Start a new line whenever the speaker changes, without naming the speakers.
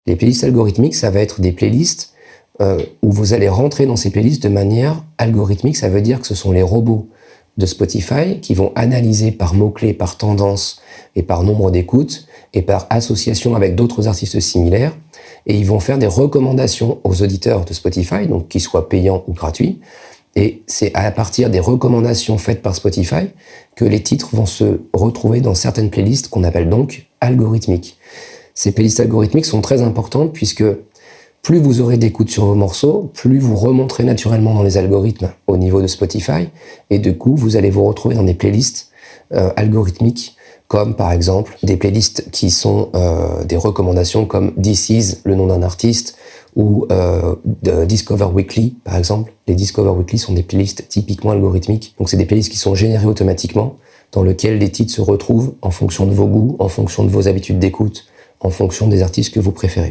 Les playlists algorithmiques, ça va être des playlists où vous allez rentrer dans ces playlists de manière algorithmique. Ça veut dire que ce sont les robots de Spotify qui vont analyser par mots-clés, par tendance et par nombre d'écoutes et par association avec d'autres artistes similaires. Et ils vont faire des recommandations aux auditeurs de Spotify, donc qu'ils soient payants ou gratuits. Et c'est à partir des recommandations faites par Spotify que les titres vont se retrouver dans certaines playlists qu'on appelle donc algorithmiques. Ces playlists algorithmiques sont très importantes puisque plus vous aurez d'écoute sur vos morceaux, plus vous remonterez naturellement dans les algorithmes au niveau de Spotify. Et du coup, vous allez vous retrouver dans des playlists algorithmiques, comme par exemple des playlists qui sont des recommandations comme This Is, le nom d'un artiste, ou Discover Weekly, par exemple. Les Discover Weekly sont des playlists typiquement algorithmiques. Donc c'est des playlists qui sont générées automatiquement, dans lesquelles les titres se retrouvent en fonction de vos goûts, en fonction de vos habitudes d'écoute, en fonction des artistes que vous préférez.